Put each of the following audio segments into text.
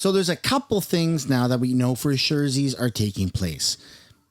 So there's a couple things now that we know for sure are taking place.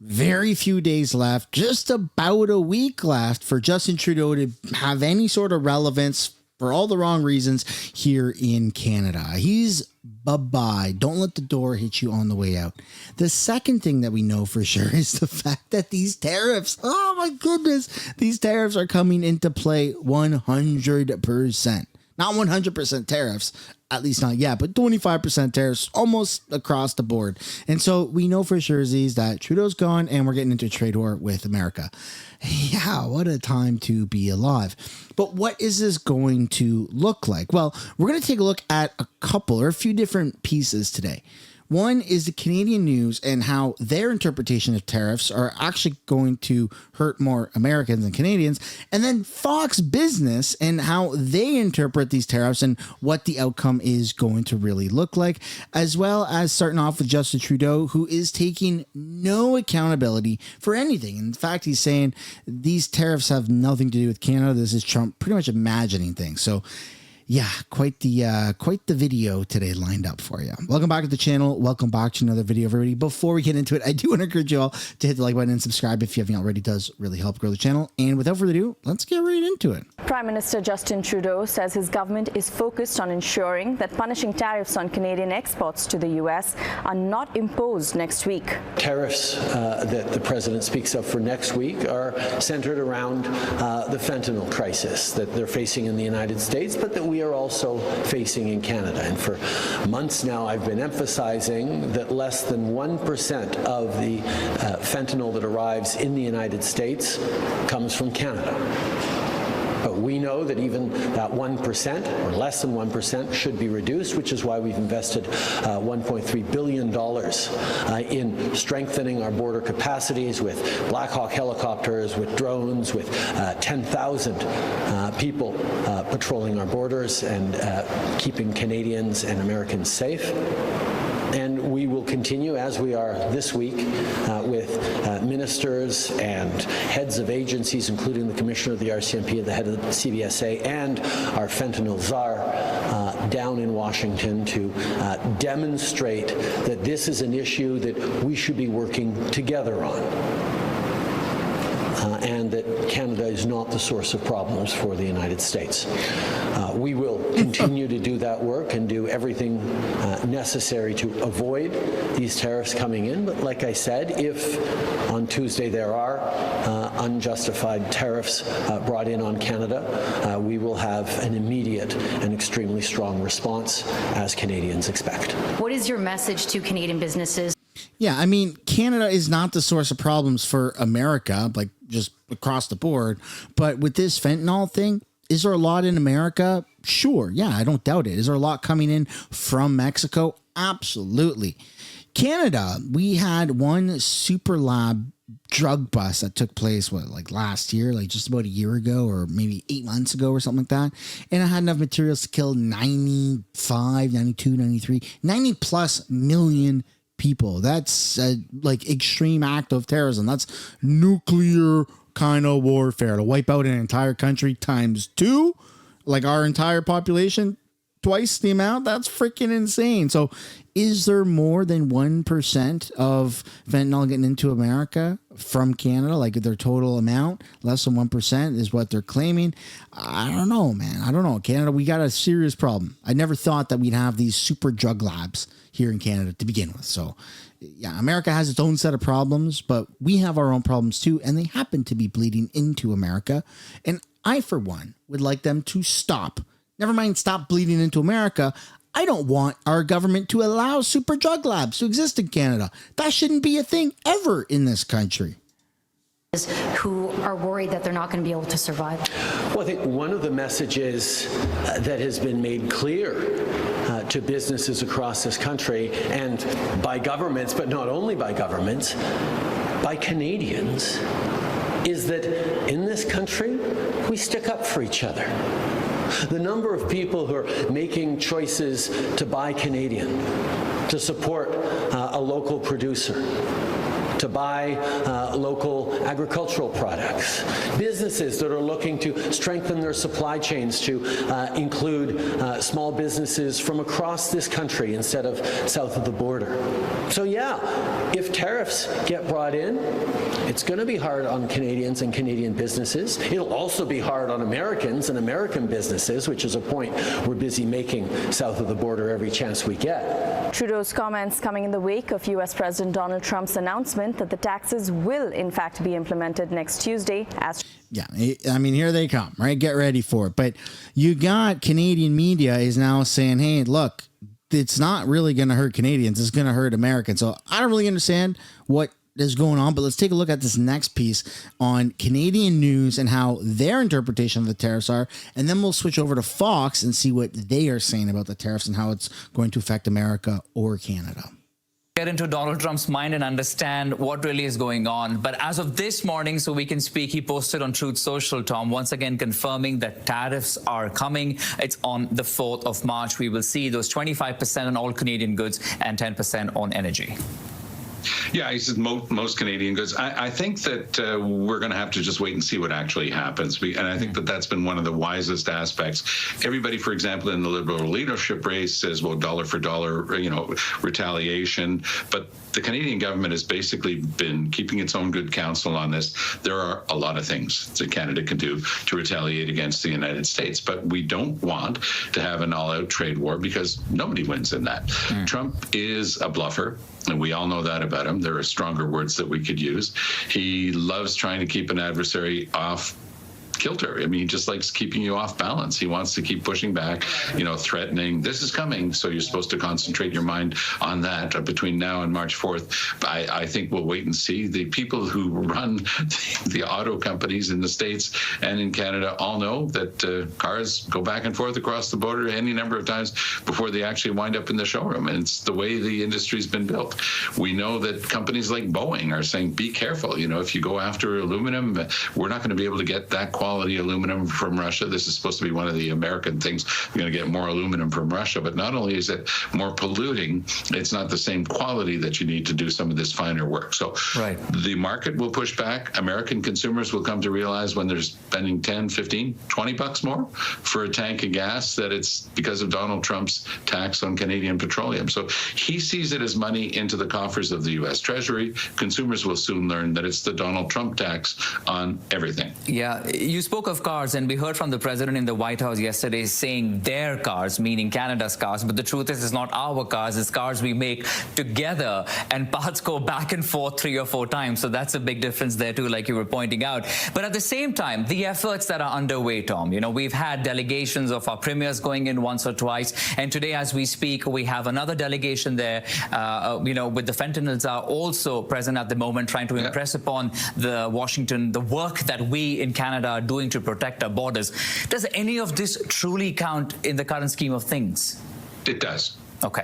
Very few days left, just about a week left for Justin Trudeau to have any sort of relevance for all the wrong reasons here in Canada. He's bye-bye. Don't let the door hit you on the way out. The second thing that we know for sure is the fact that these tariffs, oh my goodness, these tariffs are coming into play 100%. Not 100% tariffs, at least not yet, but 25% tariffs almost across the board. And so we know for sure that Trudeau's gone and we're getting into a trade war with America. Yeah, what a time to be alive. But what is this going to look like? Well, we're going to take a look at a few different pieces today. One is the Canadian news and how their interpretation of tariffs are actually going to hurt more Americans than Canadians. And then Fox Business and how they interpret these tariffs and what the outcome is going to really look like, as well as starting off with Justin Trudeau, who is taking no accountability for anything. In fact, he's saying these tariffs have nothing to do with Canada. This is Trump pretty much imagining things. So yeah, quite the video today lined up for you. Welcome back to the channel. Welcome back to another video, everybody. Before we get into it, I do want to encourage you all to hit the like button and subscribe if you haven't already. It does really help grow the channel. And without further ado, let's get right into it. Prime Minister Justin Trudeau says his government is focused on ensuring that punishing tariffs on Canadian exports to the U.S. are not imposed next week. Tariffs that the president speaks of for next week are centered around the fentanyl crisis that they're facing in the United States, but that we are also facing in Canada. And for months now, I've been emphasizing that less than 1% of the fentanyl that arrives in the United States comes from Canada. But we know that even that 1% or less than 1% should be reduced, which is why we've invested $1.3 billion in strengthening our border capacities with Black Hawk helicopters, with drones, with 10,000 people patrolling our borders and keeping Canadians and Americans safe. And we will continue, as we are this week, with ministers and heads of agencies, including the Commissioner of the RCMP, the head of the CBSA, and our fentanyl czar down in Washington to demonstrate that this is an issue that we should be working together on. And that Canada is not the source of problems for the United States. We will continue to do that work and do everything necessary to avoid these tariffs coming in. But like I said, if on Tuesday there are unjustified tariffs brought in on Canada, we will have an immediate and extremely strong response, as Canadians expect. What is your message to Canadian businesses? Yeah, I mean, Canada is not the source of problems for America, like just across the board. But with this fentanyl thing, is there a lot in America? Sure. Yeah, I don't doubt it. Is there a lot coming in from Mexico? Absolutely. Canada, we had one super lab drug bust that took place, last year, just about a year ago, or maybe 8 months ago or something like that. And it had enough materials to kill 95, 92, 93, 90 plus million people. That's extreme act of terrorism. That's nuclear kind of warfare to wipe out an entire country times 2, like our entire population, twice the amount. That's freaking insane. So is there more than 1% of fentanyl getting into America from Canada? Like their total amount, less than 1% is what they're claiming. I don't know, man. I don't know. Canada, we got a serious problem. I never thought that we'd have these super drug labs here in Canada to begin with. So yeah, America has its own set of problems, but we have our own problems too, and they happen to be bleeding into America. And I, for one, would like them to stop. Never mind stop bleeding into America. I don't want our government to allow super drug labs to exist in Canada. That shouldn't be a thing ever in this country. Who are worried that they're not going to be able to survive? Well, I think one of the messages that has been made clear to businesses across this country and by governments, but not only by governments, by Canadians, is that in this country, we stick up for each other. The number of people who are making choices to buy Canadian, to support a local producer, to buy local agricultural products, businesses that are looking to strengthen their supply chains to include small businesses from across this country instead of south of the border. So yeah, if tariffs get brought in, it's going to be hard on Canadians and Canadian businesses. It'll also be hard on Americans and American businesses, which is a point we're busy making south of the border every chance we get. Trudeau's comments coming in the wake of U.S. President Donald Trump's announcement that the taxes will in fact be implemented next Tuesday as Yeah, I mean, here they come, right? Get ready for it. But you got Canadian media is now saying, hey, look, it's not really going to hurt Canadians. It's going to hurt Americans. So I don't really understand what is going on, but let's take a look at this next piece on Canadian news and how their interpretation of the tariffs are. And then we'll switch over to Fox and see what they are saying about the tariffs and how it's going to affect America or Canada. Get into Donald Trump's mind and understand what really is going on. But as of this morning, so we can speak, he posted on Truth Social, Tom, once again confirming that tariffs are coming. It's on the 4th of March. We will see those 25% on all Canadian goods and 10% on energy. Yeah, he said most Canadian goods. I think that we're going to have to just wait and see what actually happens. And I think that that's been one of the wisest aspects. Everybody, for example, in the Liberal leadership race says, well, dollar for dollar, retaliation. But the Canadian government has basically been keeping its own good counsel on this. There are a lot of things that Canada can do to retaliate against the United States, but we don't want to have an all-out trade war because nobody wins in that. Trump is a bluffer, and we all know that about him. There are stronger words that we could use. He loves trying to keep an adversary off kilter. I mean, he just likes keeping you off balance. He wants to keep pushing back, threatening, this is coming. So you're supposed to concentrate your mind on that between now and March 4th. I think we'll wait and see. The people who run the auto companies in the States and in Canada all know that cars go back and forth across the border any number of times before they actually wind up in the showroom. And it's the way the industry's been built. We know that companies like Boeing are saying, be careful. If you go after aluminum, we're not going to be able to get that quality aluminum from Russia. This is supposed to be one of the American things. We're going to get more aluminum from Russia, but not only is it more polluting, it's not the same quality that you need to do some of this finer work. So the market will push back. American consumers will come to realize when they're spending 10, 15, 20 bucks more for a tank of gas that it's because of Donald Trump's tax on Canadian petroleum. So he sees it as money into the coffers of the U.S. Treasury. Consumers will soon learn that it's the Donald Trump tax on everything. Yeah, you spoke of cars, and we heard from the president in the White House yesterday saying their cars, meaning Canada's cars, but the truth is it's not our cars, it's cars we make together, and parts go back and forth 3 or 4 times. So that's a big difference there too, like you were pointing out. But at the same time, the efforts that are underway, Tom, we've had delegations of our premiers going in once or twice, and today as we speak, we have another delegation there, with the fentanyls are also present at the moment, trying to impress upon the Washington, the work that we in Canada are doing to protect our borders. Does any of this truly count in the current scheme of things? It does. Okay.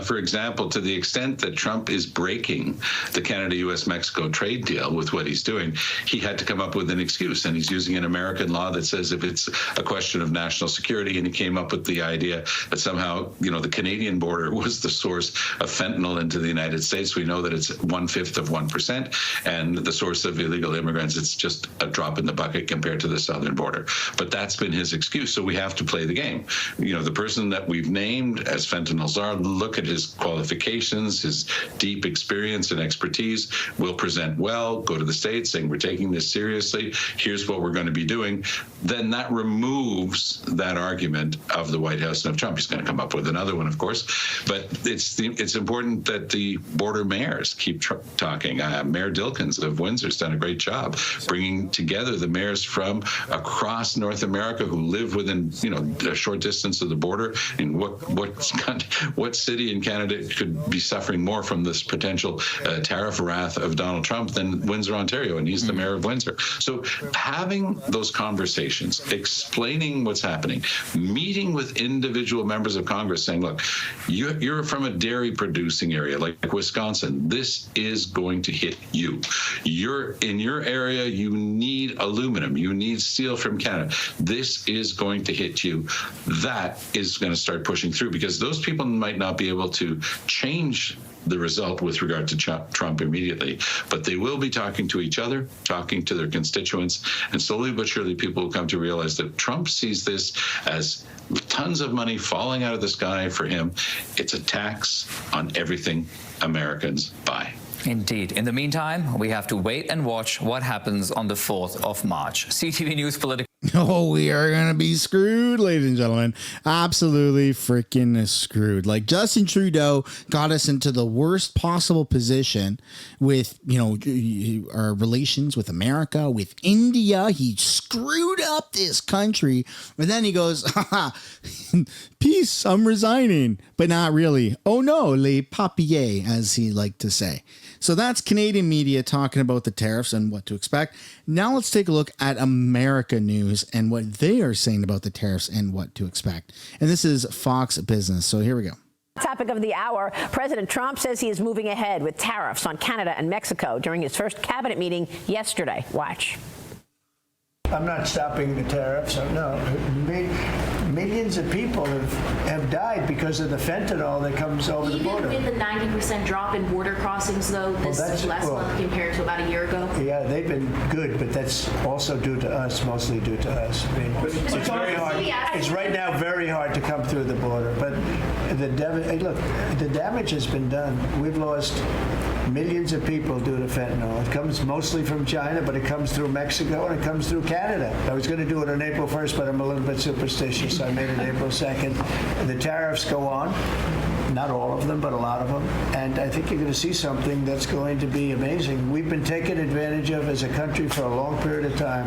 For example, to the extent that Trump is breaking the Canada-U.S.-Mexico trade deal with what he's doing, he had to come up with an excuse, and he's using an American law that says if it's a question of national security, and he came up with the idea that somehow, the Canadian border was the source of fentanyl into the United States. We know that it's 1/5 of 1%, and the source of illegal immigrants, it's just a drop in the bucket compared to the southern border. But that's been his excuse, so we have to play the game. The person that we've named as fentanyl look at his qualifications, his deep experience and expertise, will present well, go to the States saying, we're taking this seriously, here's what we're going to be doing. Then that removes that argument of the White House and of Trump. He's going to come up with another one, of course. But it's important that the border mayors keep talking. Mayor Dilkins of Windsor's done a great job bringing together the mayors from across North America who live within, a short distance of the border. And what city in Canada could be suffering more from this potential tariff wrath of Donald Trump than Windsor, Ontario, and he's the mayor of Windsor. So having those conversations, explaining what's happening, meeting with individual members of Congress saying, look, you're from a dairy producing area like Wisconsin. This is going to hit you. You're in your area, you need aluminum, you need steel from Canada. This is going to hit you. That is going to start pushing through because those people might not be able to change the result with regard to Trump immediately. But they will be talking to each other, talking to their constituents, and slowly but surely people will come to realize that Trump sees this as tons of money falling out of the sky for him. It's a tax on everything Americans buy. Indeed. In the meantime, we have to wait and watch what happens on the 4th of March. CTV News Political. Oh, we are going to be screwed, ladies and gentlemen. Absolutely freaking screwed. Like, Justin Trudeau got us into the worst possible position with, our relations with America, with India. He screwed up this country. But then he goes, peace, I'm resigning. But not really. Oh no, les papiers, as he liked to say. So that's Canadian media talking about the tariffs and what to expect. Now let's take a look at America News and what they are saying about the tariffs and what to expect. And this is Fox Business. So here we go. Topic of the hour, President Trump says he is moving ahead with tariffs on Canada and Mexico during his first cabinet meeting yesterday. Watch. I'm not stopping the tariffs. No, millions of people have died because of the fentanyl that comes over the border. Even with the 90% drop in border crossings, though, this last month compared to about a year ago? Yeah, they've been good, but that's also due to us, mostly due to us. I mean, it's very hard. It's right now very hard to come through the border, but the damage has been done. We've lost millions of people due to fentanyl. It comes mostly from China, but it comes through Mexico and it comes through Canada. I was going to do it on April 1st, but I'm a little bit superstitious, so I made it April 2nd. The tariffs go on. Not all of them, but a lot of them. And I think you're going to see something that's going to be amazing. We've been taken advantage of as a country for a long period of time.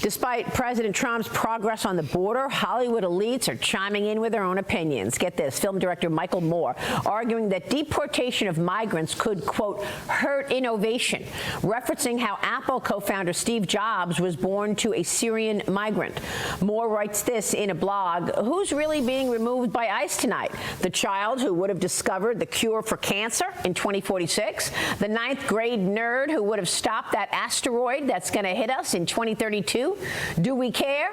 Despite President Trump's progress on the border, Hollywood elites are chiming in with their own opinions. Get this, film director Michael Moore arguing that deportation of migrants could, quote, hurt innovation, referencing how Apple co-founder Steve Jobs was born to a Syrian migrant. Moore writes this in a blog, who's really being removed by ICE tonight? The child who would have discovered the cure for cancer in 2046? The ninth grade nerd who would have stopped that asteroid that's going to hit us in 2032? Do we care?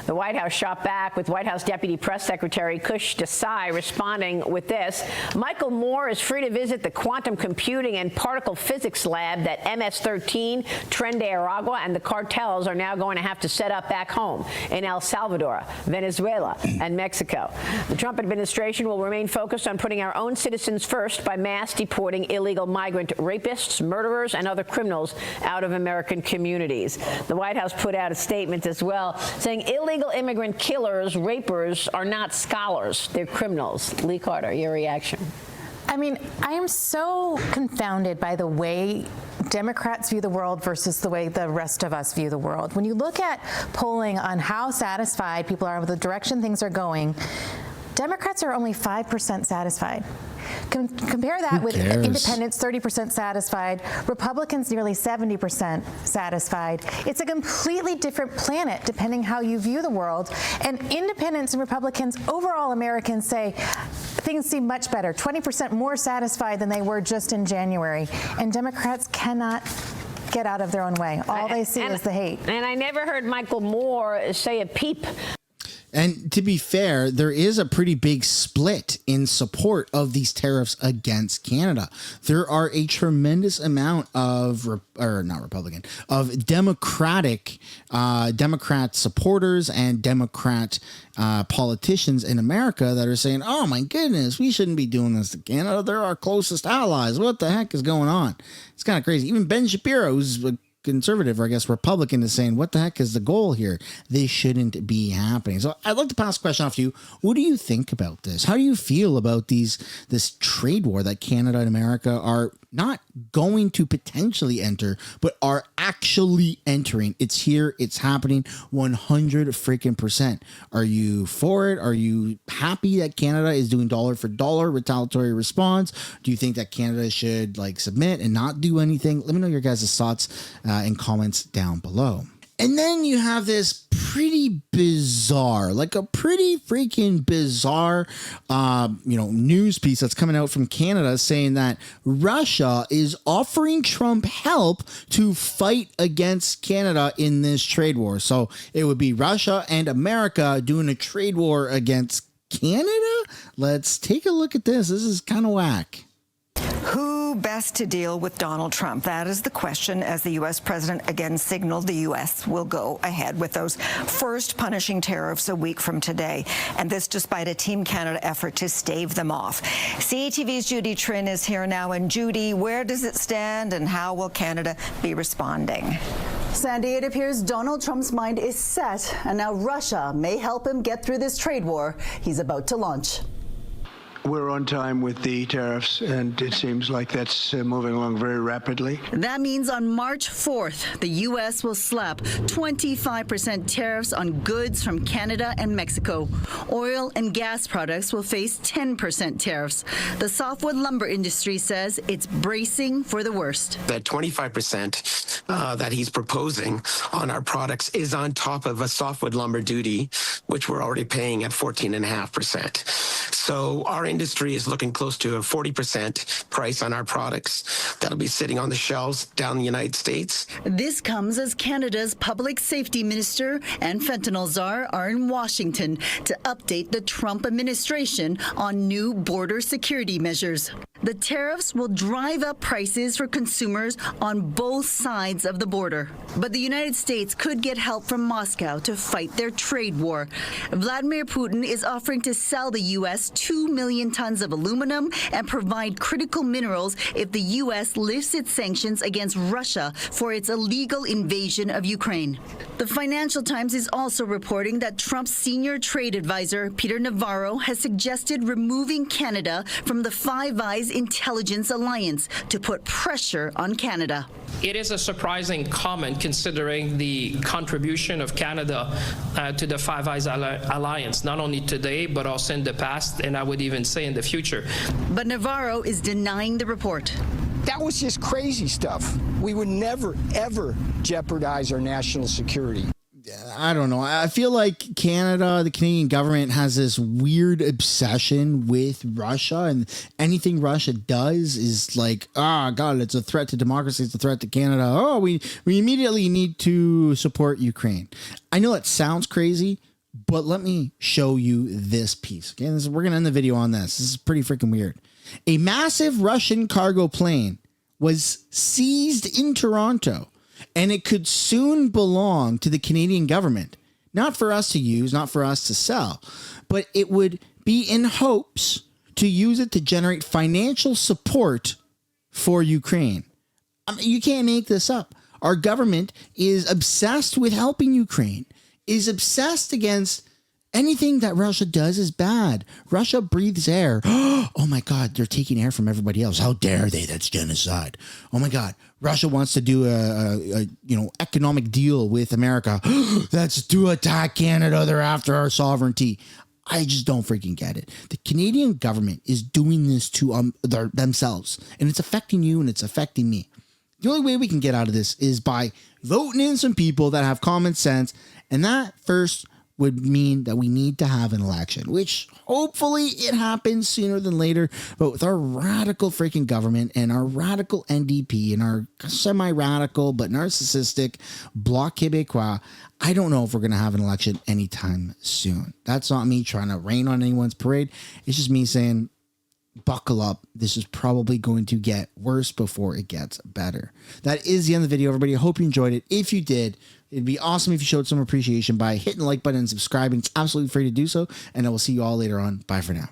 The White House shot back with White House Deputy Press Secretary Kush Desai responding with this. Michael Moore is free to visit the quantum computing and particle physics lab that MS-13, Tren de Aragua, and the cartels are now going to have to set up back home in El Salvador, Venezuela, and Mexico. The Trump administration will remain focused on putting our own citizens first by mass deporting illegal migrant rapists, murderers, and other criminals out of American communities. The White House put out a statement as well saying illegal immigrant killers, rapers are not scholars, they're criminals. Lee Carter, your reaction? I mean, I am so confounded by the way Democrats view the world versus the way the rest of us view the world. When you look at polling on how satisfied people are with the direction things are going, Democrats are only 5% satisfied. Compare that with independents, 30% satisfied, Republicans nearly 70% satisfied. It's a completely different planet depending how you view the world. And independents and Republicans, overall Americans say things seem much better, 20% more satisfied than they were just in January. And Democrats cannot get out of their own way. All they see is the hate. And I never heard Michael Moore say a peep. And to be fair, there is a pretty big split in support of these tariffs against Canada. There are a tremendous amount of, of Democrat supporters and Democrat politicians in America that are saying, oh my goodness, we shouldn't be doing this to Canada. They're our closest allies. What the heck is going on? It's kind of crazy. Even Ben Shapiro, who's a conservative, or I guess Republican, is saying, what the heck is the goal here? This shouldn't be happening. So I'd like to pass a question off to you. What do you think about this? How do you feel about this trade war that Canada and America are not going to potentially enter, but are actually entering? It's here. It's happening 100%. Are you for it? Are you happy that Canada is doing dollar for dollar retaliatory response? Do you think that Canada should submit and not do anything? Let me know your guys' thoughts and comments down below. And then you have this pretty bizarre, a pretty freaking bizarre, news piece that's coming out from Canada saying that Russia is offering Trump help to fight against Canada in this trade war. So it would be Russia and America doing a trade war against Canada. Let's take a look at this. This is kind of whack. Who best to deal with Donald Trump? That is the question, as the U.S. president again signaled the U.S. will go ahead with those first punishing tariffs a week from today. And this despite a Team Canada effort to stave them off. CATV's Judy Trin is here now. And Judy, where does it stand and how will Canada be responding? Sandy, it appears Donald Trump's mind is set, and now Russia may help him get through this trade war he's about to launch. We're on time with the tariffs, and it seems like that's moving along very rapidly. That means on March 4th, the U.S. will slap 25% tariffs on goods from Canada and Mexico. Oil and gas products will face 10% tariffs. The softwood lumber industry says it's bracing for the worst. That 25% that he's proposing on our products is on top of a softwood lumber duty, which we're already paying at 14.5%. So our industry is looking close to a 40% price on our products that'll be sitting on the shelves down in the United States. This comes as Canada's public safety minister and fentanyl czar are in Washington to update the Trump administration on new border security measures. The tariffs will drive up prices for consumers on both sides of the border. But the United States could get help from Moscow to fight their trade war. Vladimir Putin is offering to sell the U.S. 2 million tons of aluminum and provide critical minerals if the U.S. lifts its sanctions against Russia for its illegal invasion of Ukraine. The Financial Times is also reporting that Trump's senior trade advisor, Peter Navarro, has suggested removing Canada from the Five Eyes Intelligence Alliance to put pressure on Canada. It is a surprising comment considering the contribution of Canada to the Five Eyes Alliance, not only today, but also in the past, and I would even say in the future. But Navarro is denying the report. That was just crazy stuff. We would never, ever jeopardize our national security. I don't know. I feel like Canada, the Canadian government, has this weird obsession with Russia, and anything Russia does is like, God, it's a threat to democracy. It's a threat to Canada. Oh, we immediately need to support Ukraine. I know it sounds crazy, but let me show you this piece. Okay, we're going to end the video on this. This is pretty freaking weird. A massive Russian cargo plane was seized in Toronto, and it could soon belong to the Canadian government. Not for us to use, not for us to sell, but it would be in hopes to use it to generate financial support for Ukraine. I mean, you can't make this up. Our government is obsessed with helping Ukraine, is obsessed against anything that Russia does is bad. Russia breathes air. Oh my God, they're taking air from everybody else. How dare they? That's genocide. Oh my God, Russia wants to do a economic deal with America. That's to attack Canada. They're after our sovereignty. I just don't freaking get it. The Canadian government is doing this to themselves, and it's affecting you and it's affecting me. The only way we can get out of this is by voting in some people that have common sense, and that first would mean that we need to have an election, which hopefully it happens sooner than later. But with our radical freaking government and our radical NDP and our semi-radical but narcissistic Bloc Québécois, I don't know if we're going to have an election anytime soon. That's not me trying to rain on anyone's parade. It's just me saying, buckle up. This is probably going to get worse before it gets better. That is the end of the video, everybody. I hope you enjoyed it. If you did, it'd be awesome if you showed some appreciation by hitting the like button and subscribing. It's absolutely free to do so. And I will see you all later on. Bye for now.